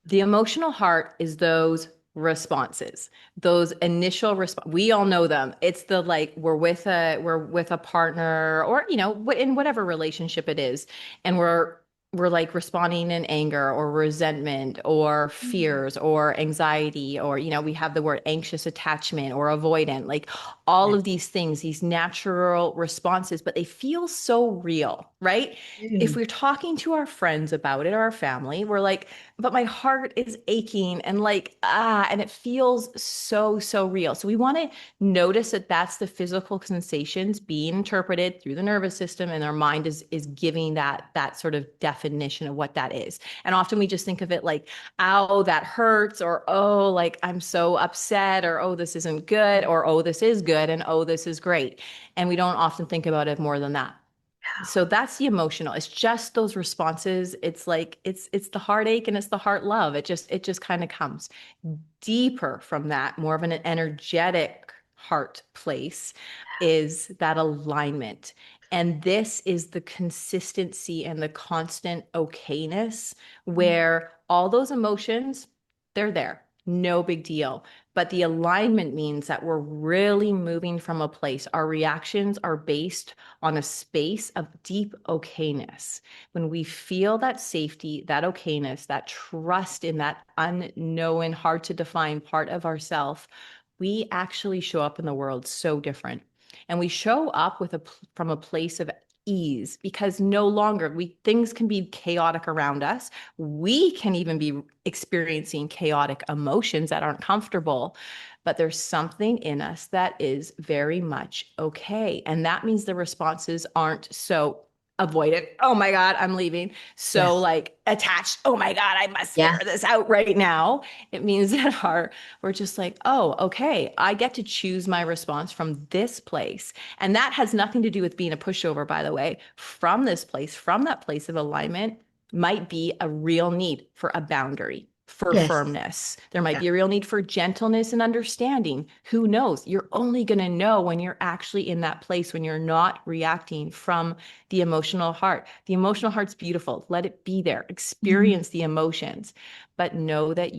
Speaker 2: The emotional heart is those responses, those initial response. We all know them. It's the like we're with a partner, or in whatever relationship it is, and we're like responding in anger or resentment or
Speaker 1: Mm.
Speaker 2: fears or anxiety, or we have the word anxious attachment or avoidant, like all
Speaker 1: Yeah.
Speaker 2: of these things, these natural responses, but they feel so real, right? If
Speaker 1: Mm.
Speaker 2: we're talking to our friends about it or our family, we're like, but my heart is aching and like, and it feels so, so real. So we want to notice that that's the physical sensations being interpreted through the nervous system, and our mind is giving that sort of definition of what that is. And often we just think of it like, ow, that hurts, or oh, like I'm so upset, or oh, this isn't good, or oh, this is good, and oh, this is great. And we don't often think about it more than that. So that's the emotional. It's just those responses. It's like it's the heartache and it's the heart love. It just kind of comes deeper from that. More of an energetic heart place is that alignment. And this is the consistency and the constant okayness,
Speaker 1: Mm.
Speaker 2: where all those emotions, they're there. No big deal. But the alignment means that we're really moving from a place. Our reactions are based on a space of deep okayness. When we feel that safety, that okayness, that trust in that unknown, hard to define part of ourself, we actually show up in the world so different. And we show up from a place of ease, because no longer things can be chaotic around us. We can even be experiencing chaotic emotions that aren't comfortable, but there's something in us that is very much okay. And that means the responses aren't so avoidant. Oh my God, I'm leaving. So
Speaker 1: Yes.
Speaker 2: like attached. Oh my God, I must figure
Speaker 1: Yes.
Speaker 2: this out right now. It means that we're just like, oh, okay, I get to choose my response from this place. And that has nothing to do with being a pushover, by the way. From this place, from that place of alignment, might be a real need for a boundary, for
Speaker 1: Yes.
Speaker 2: firmness. There might
Speaker 1: Yeah.
Speaker 2: be a real need for gentleness and understanding. Who knows? You're only going to know when you're actually in that place, when you're not reacting from the emotional heart. The emotional heart's beautiful. Let it be there.
Speaker 1: Mm.
Speaker 2: Experience the emotions, but know that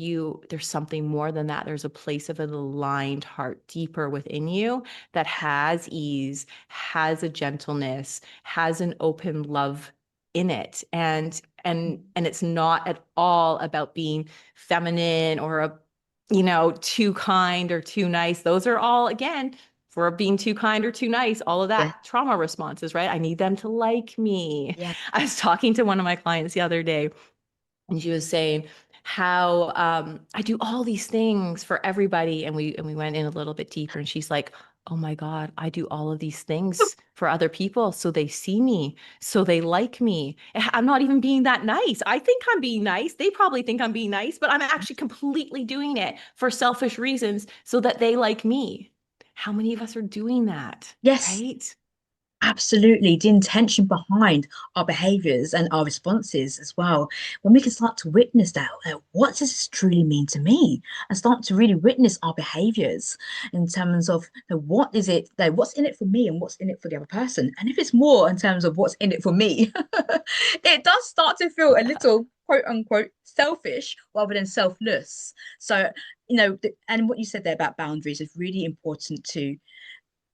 Speaker 2: there's something more than that. There's a place of an aligned heart deeper within you that has ease, has a gentleness, has an open love in it. And it's not at all about being feminine or too kind or too nice. Those are all, again, for being too kind or too nice, all of
Speaker 1: Yeah.
Speaker 2: that trauma responses, right? I need them to like me.
Speaker 1: Yeah.
Speaker 2: I was talking to one of my clients the other day, and she was saying how I do all these things for everybody, and we went in a little bit deeper, and she's like, "Oh my God, I do all of these things for other people so they see me, so they like me. I'm not even being that nice. I think I'm being nice. They probably think I'm being nice, but I'm actually completely doing it for selfish reasons so that they like me." How many of us are doing that,
Speaker 1: Yes.
Speaker 2: right?
Speaker 1: Absolutely, the intention behind our behaviors and our responses as well. When we can start to witness that, what does this truly mean to me? And start to really witness our behaviors in terms of what is it, what's in it for me and what's in it for the other person. And if it's more in terms of what's in it for me, it does start to feel a little quote unquote selfish rather than selfless. So, and what you said there about boundaries is really important to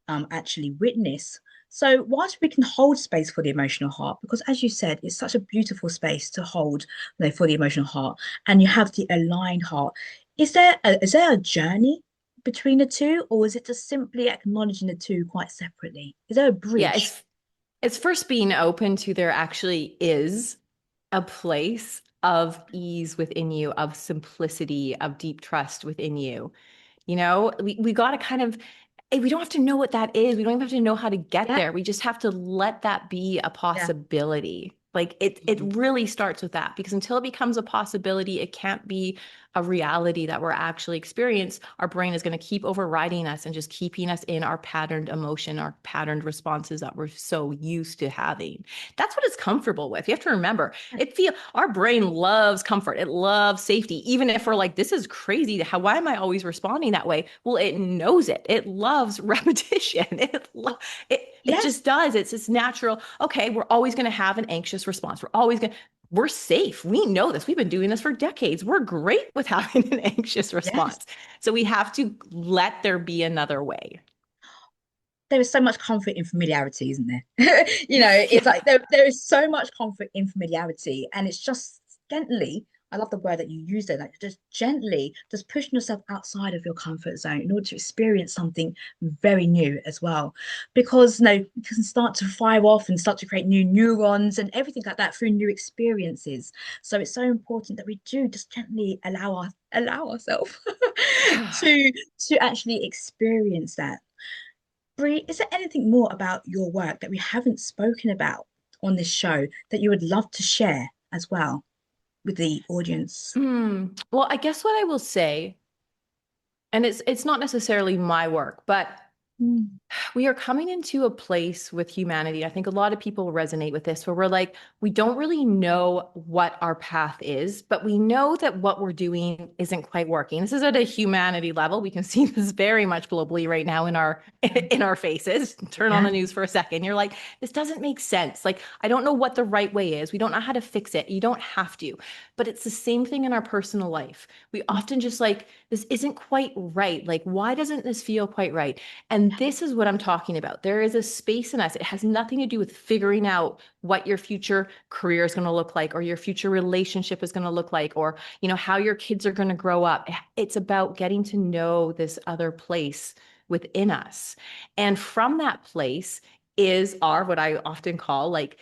Speaker 1: actually witness. So, whilst we can hold space for the emotional heart, because as you said, it's such a beautiful space to hold, for the emotional heart, and you have the aligned heart. Is there a journey between the two, or is it just simply acknowledging the two quite separately? Is there a
Speaker 2: Yeah,
Speaker 1: bridge?
Speaker 2: it's first being open to there actually is a place of ease within you, of simplicity, of deep trust within you. We got to kind of, we don't have to know what that is. We don't even have to know how to get
Speaker 1: Yeah,
Speaker 2: there. We just have to let that be a
Speaker 1: yeah.
Speaker 2: possibility. Like it
Speaker 1: Mhm.
Speaker 2: really starts with that, because until it becomes a possibility, it can't be a reality that we're actually experience. Our brain is going to keep overriding us and just keeping us in our patterned emotion, our patterned responses that we're so used to having. That's what it's comfortable with. You have to remember, our brain loves comfort. It loves safety. Even if we're like, this is crazy. Why am I always responding that way? Well, it knows it. It loves repetition. It
Speaker 1: Yes,
Speaker 2: just does. It's this natural, okay, we're always going to have an anxious response. We're safe. We know this. We've been doing this for decades. We're great with having an anxious
Speaker 1: yes.
Speaker 2: response. So we have to let there be another way.
Speaker 1: There is so much comfort in familiarity, isn't there? It's
Speaker 2: Yeah.
Speaker 1: like there is so much comfort in familiarity, and it's just gently. I love the word that you use there, like just gently, just pushing yourself outside of your comfort zone in order to experience something very new as well. Because you can start to fire off and start to create new neurons and everything like that through new experiences. So it's so important that we do just gently allow ourselves to actually experience that. Bree, is there anything more about your work that we haven't spoken about on this show that you would love to share as well with the audience?
Speaker 2: Well, I guess what I will say, and it's not necessarily my work, but
Speaker 1: Mm.
Speaker 2: we are coming into a place with humanity. I think a lot of people resonate with this, where we're like, we don't really know what our path is, but we know that what we're doing isn't quite working. This is at a humanity level. We can see this very much globally right now in our in our faces. Turn on
Speaker 1: Yeah.
Speaker 2: the news for a second. You're like, this doesn't make sense. Like, I don't know what the right way is. We don't know how to fix it. You don't have to. But it's the same thing in our personal life. We often just like, this isn't quite right. Like, why doesn't this feel quite right? And this is what I'm talking about. There is a space in us. It has nothing to do with figuring out what your future career is going to look like, or your future relationship is going to look like, or, how your kids are going to grow up. It's about getting to know this other place within us. And from that place is our, what I often call like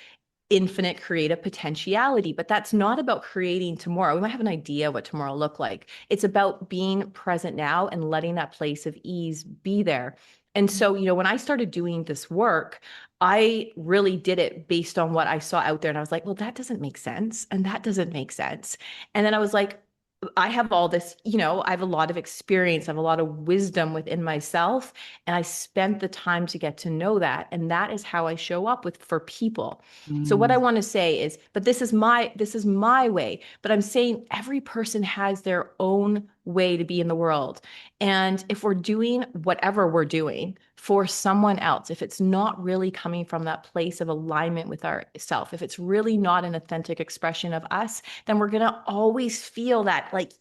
Speaker 2: infinite creative potentiality. But that's not about creating tomorrow. We might have an idea what tomorrow will look like. It's about being present now and letting that place of ease be there. And so, when I started doing this work, I really did it based on what I saw out there. And I was like, well, that doesn't make sense. And that doesn't make sense. And then I was like, I have all this, I have a lot of experience, I have a lot of wisdom within myself. And I spent the time to get to know that. And that is how I show up for people. So what I
Speaker 1: Mm.
Speaker 2: want to say is, but this is my way. But I'm saying every person has their own way to be in the world. And if we're doing whatever we're doing for someone else, if it's not really coming from that place of alignment with ourself, if it's really not an authentic expression of us, then we're going to always feel that like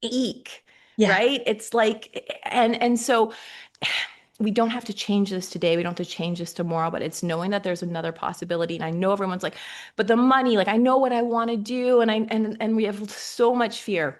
Speaker 2: eek,
Speaker 1: Yeah.
Speaker 2: right? It's like, and so we don't have to change this today. We don't have to change this tomorrow, but it's knowing that there's another possibility. And I know everyone's like, but the money, like I know what I want to do. And we have so much fear.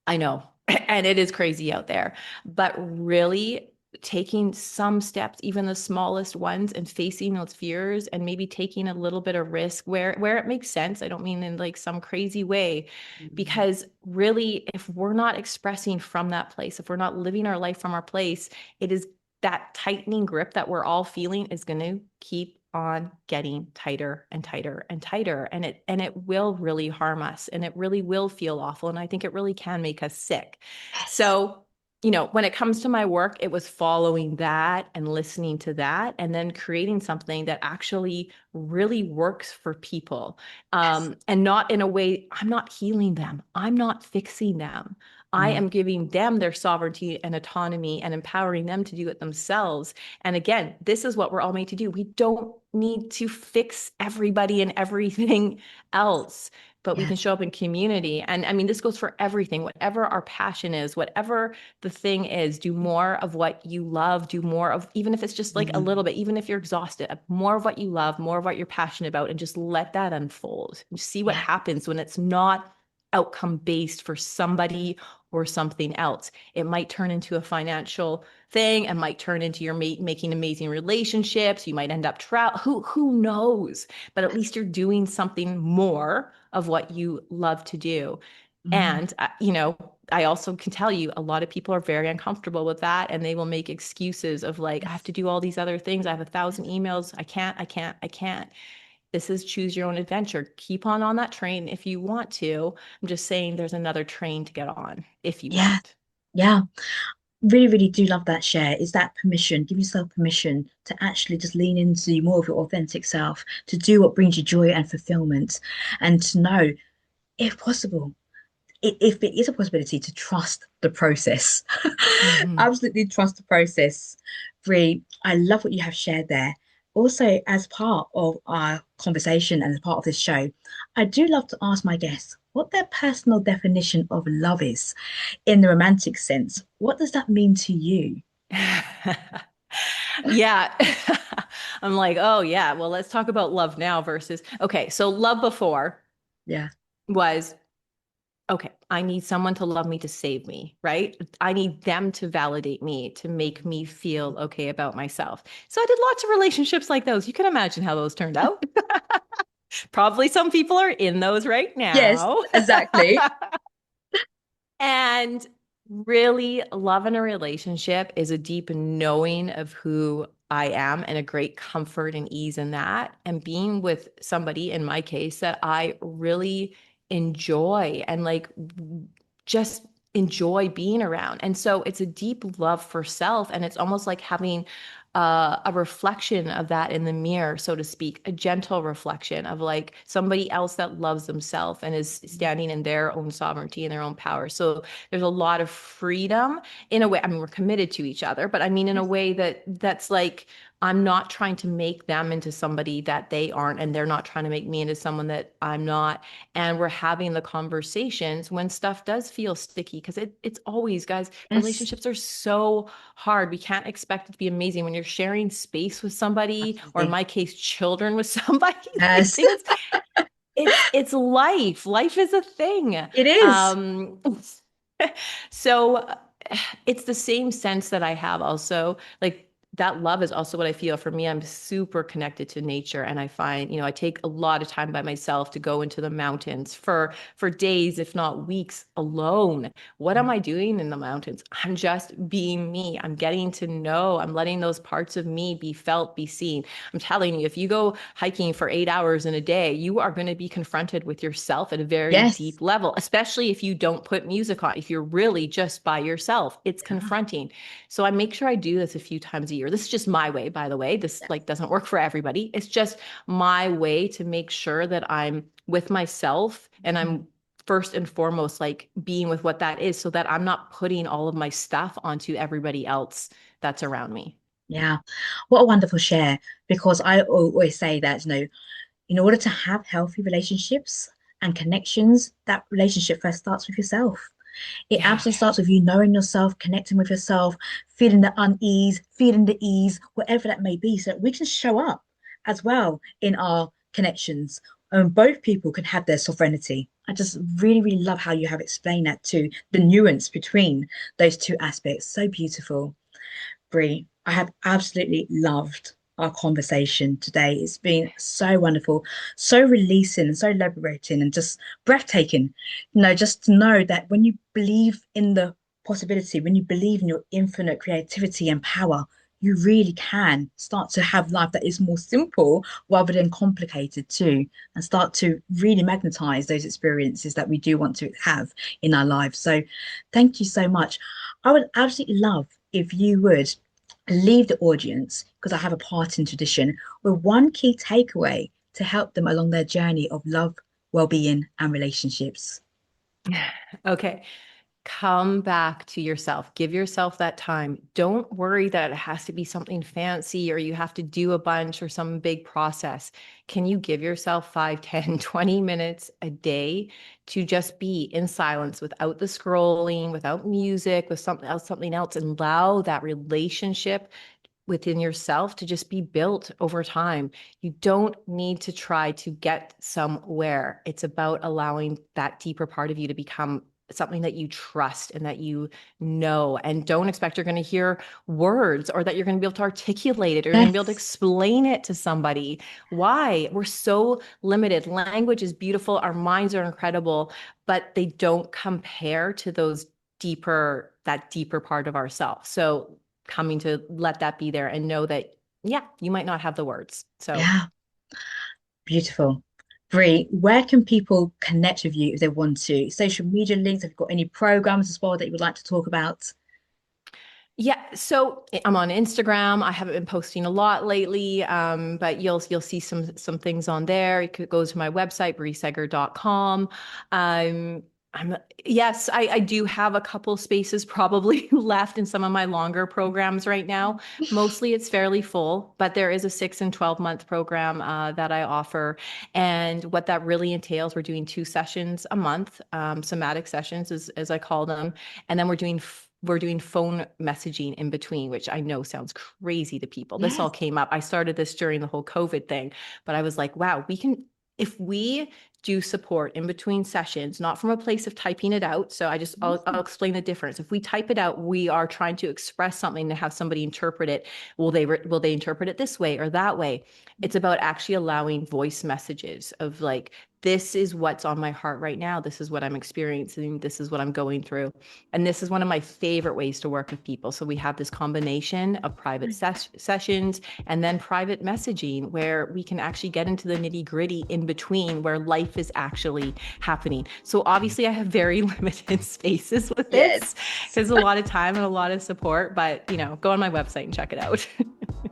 Speaker 2: I know. And it is crazy out there. But really taking some steps, even the smallest ones, and facing those fears and maybe taking a little bit of risk where it makes sense. I don't mean in like some crazy way,
Speaker 1: Mhm.
Speaker 2: because really, if we're not expressing from that place, if we're not living our life from our place, it is that tightening grip that we're all feeling is going to keep on getting tighter and tighter and tighter, and it will really harm us, and it really will feel awful, and I think it really can make us sick.
Speaker 1: Yes.
Speaker 2: So when it comes to my work, it was following that and listening to that and then creating something that actually really works for people.
Speaker 1: Yes.
Speaker 2: And not in a way, I'm not healing them, I'm not fixing them. I
Speaker 1: Mm.
Speaker 2: am giving them their sovereignty and autonomy and empowering them to do it themselves. And again, this is what we're all made to do. We don't need to fix everybody and everything else, but we can
Speaker 1: Yes.
Speaker 2: show up in community. And I mean, this goes for everything, whatever our passion is, whatever the thing is, do more of what you love, do more of, even if it's just like a
Speaker 1: Mm.
Speaker 2: little bit, even if you're exhausted, more of what you love, more of what you're passionate about, and just let that unfold and see what
Speaker 1: Yeah.
Speaker 2: happens when it's not outcome based for somebody or something else. It might turn into a financial thing, and might turn into your making amazing relationships. You might end up who knows, but at least you're doing something more of what you love to do.
Speaker 1: Mm.
Speaker 2: And I also can tell you a lot of people are very uncomfortable with that, and they will make excuses of like, I have
Speaker 1: Yes.
Speaker 2: to do all these other things, I have 1,000
Speaker 1: Yes.
Speaker 2: emails, I can't. This is choose your own adventure. Keep on that train if you want to. I'm just saying there's another train to get on if you
Speaker 1: Yeah.
Speaker 2: want.
Speaker 1: Yeah. Really, really do love that share. Is that permission? Give yourself permission to actually just lean into more of your authentic self, to do what brings you joy and fulfillment, and to know, if possible, if it is a possibility, to trust the process.
Speaker 2: Mhm.
Speaker 1: Absolutely trust the process. Bree, I love what you have shared there. Also, as part of our conversation and as part of this show, I do love to ask my guests what their personal definition of love is in the romantic sense. What does that mean to you?
Speaker 2: Yeah. I'm like, oh, yeah. Well, let's talk about love now versus, okay. So, love before
Speaker 1: Yeah.
Speaker 2: was, okay, I need someone to love me to save me, right? I need them to validate me, to make me feel okay about myself. So, I did lots of relationships like those. You can imagine how those turned out. Probably some people are in those right
Speaker 1: Yes,
Speaker 2: now.
Speaker 1: exactly.
Speaker 2: And really, love in a relationship is a deep knowing of who I am and a great comfort and ease in that. And being with somebody, in my case, that I really enjoy and like just enjoy being around. And so it's a deep love for self. And it's almost like having a reflection of that in the mirror, so to speak, a gentle reflection of like somebody else that loves themselves and is standing in their own sovereignty and their own power. So there's a lot of freedom in a way. I mean, we're committed to each other, but I mean, in a
Speaker 1: Yes.
Speaker 2: way that's like, I'm not trying to make them into somebody that they aren't, and they're not trying to make me into someone that I'm not. And we're having the conversations when stuff does feel sticky, because it's always, guys,
Speaker 1: Yes.
Speaker 2: relationships are so hard. We can't expect it to be amazing when you're sharing space with somebody, or in
Speaker 1: Absolutely.
Speaker 2: my case, children with somebody. Like
Speaker 1: Yes,
Speaker 2: things, it's life. Life is a thing.
Speaker 1: it is.
Speaker 2: Um, so it's the same sense that I have also. Like that love is also what I feel. For me, I'm super connected to nature, and I find, I take a lot of time by myself to go into the mountains for days, if not weeks alone. What am
Speaker 1: Mm.
Speaker 2: I doing in the mountains? I'm just being me. I'm getting to know, I'm letting those parts of me be felt, be seen. I'm telling you, if you go hiking for 8 hours in a day, you are going to be confronted with yourself at a very
Speaker 1: Yes.
Speaker 2: deep level, especially if you don't put music on. If you're really just by yourself, it's
Speaker 1: Yeah.
Speaker 2: confronting. So I make sure I do this a few times a year. This is just my way, by the way. This
Speaker 1: Yeah.
Speaker 2: like doesn't work for everybody. It's just my way to make sure that I'm with myself, and
Speaker 1: Mhm.
Speaker 2: I'm first and foremost like being with what that is, so that I'm not putting all of my stuff onto everybody else that's around me.
Speaker 1: Yeah. What a wonderful share. Because I always say that, in order to have healthy relationships and connections, that relationship first starts with yourself. It
Speaker 2: Yeah.
Speaker 1: absolutely starts with you knowing yourself, connecting with yourself, feeling the unease, feeling the ease, whatever that may be, so that we can show up as well in our connections. And both people can have their sovereignty. I just really, really love how you have explained that too, the nuance between those two aspects. So beautiful. Brie, I have absolutely loved our conversation today. It's been so wonderful, so releasing, so liberating, and just breathtaking. Just to know that when you believe in the possibility, when you believe in your infinite creativity and power, you really can start to have life that is more simple rather than complicated too, and start to really magnetize those experiences that we do want to have in our lives. So, thank you so much. I would absolutely love if you would leave the audience, because I have a parting tradition, with one key takeaway to help them along their journey of love, well-being, and relationships.
Speaker 2: Okay. Come back to yourself. Give yourself that time. Don't worry that it has to be something fancy or you have to do a bunch or some big process. Can you give yourself 5, 10, 20 minutes a day to just be in silence without the scrolling, without music, with something else, and allow that relationship within yourself to just be built over time. You don't need to try to get somewhere. It's about allowing that deeper part of you to become something that you trust and that you know, and don't expect you're going to hear words or that you're going to be able to articulate it or you're going to be able to
Speaker 1: Yes,
Speaker 2: explain it to somebody. Why? We're so limited. Language is beautiful. Our minds are incredible, but they don't compare to that deeper part of ourselves. So coming to let that be there and know that, yeah, you might not have the words. So
Speaker 1: yeah, beautiful. Brie, where can people connect with you if they want to? Social media links, have you got any programs as well that you would like to talk about?
Speaker 2: yeah, so I'm on Instagram. I haven't been posting a lot lately, but you'll see some things on there. You could go to my website, breasegger.com. Um, yes, I do have a couple spaces probably left in some of my longer programs right now. Mostly it's fairly full, but there is a 6 and 12-month program that I offer. And what that really entails, we're doing 2 sessions a month, somatic sessions as I call them. And then we're doing phone messaging in between, which I know sounds crazy to people. This all
Speaker 1: Yes.
Speaker 2: came up. I started this during the whole COVID thing, but I was like, wow, if we do support in between sessions, not from a place of typing it out. So I'll explain the difference. If we type it out, we are trying to express something to have somebody interpret it. Will they interpret it this way or that way? It's about actually allowing voice messages of like, this is what's on my heart right now. This is what I'm experiencing. This is what I'm going through. And this is one of my favorite ways to work with people. So we have this combination of private sessions and then private messaging where we can actually get into the nitty gritty in between where life is actually happening. So obviously I have very limited spaces with this
Speaker 1: Yes.
Speaker 2: because a lot of time and a lot of support, but go on my website and check it out.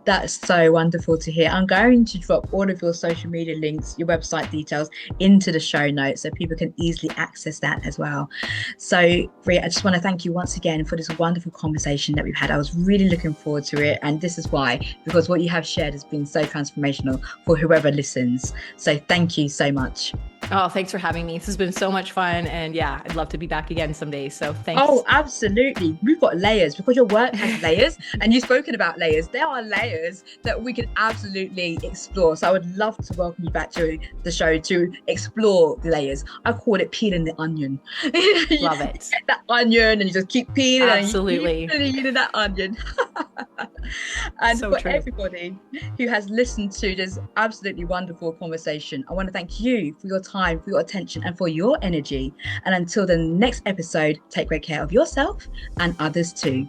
Speaker 1: That's so wonderful to hear. I'm going to drop all of your social media links, your website details into the show notes so people can easily access that as well. So, Bria, I just want to thank you once again for this wonderful conversation that we've had. I was really looking forward to it. And this is why, because what you have shared has been so transformational for whoever listens. So, thank you so much.
Speaker 2: Oh, thanks for having me. This has been so much fun. And yeah, I'd love to be back again someday. So
Speaker 1: Oh,
Speaker 2: thanks.
Speaker 1: absolutely. We've got layers because your work has layers and you've spoken about layers. There are layers that we can absolutely explore. So I would love to welcome you back to the show to explore the layers. I call it peeling the onion. You
Speaker 2: Love it.
Speaker 1: get that onion and you just keep peeling and you keep
Speaker 2: Absolutely.
Speaker 1: peeling that onion. And
Speaker 2: So
Speaker 1: for
Speaker 2: true.
Speaker 1: everybody who has listened to this absolutely wonderful conversation, I want to thank you for your time, for your attention, and for your energy. And until the next episode, take great care of yourself and others too.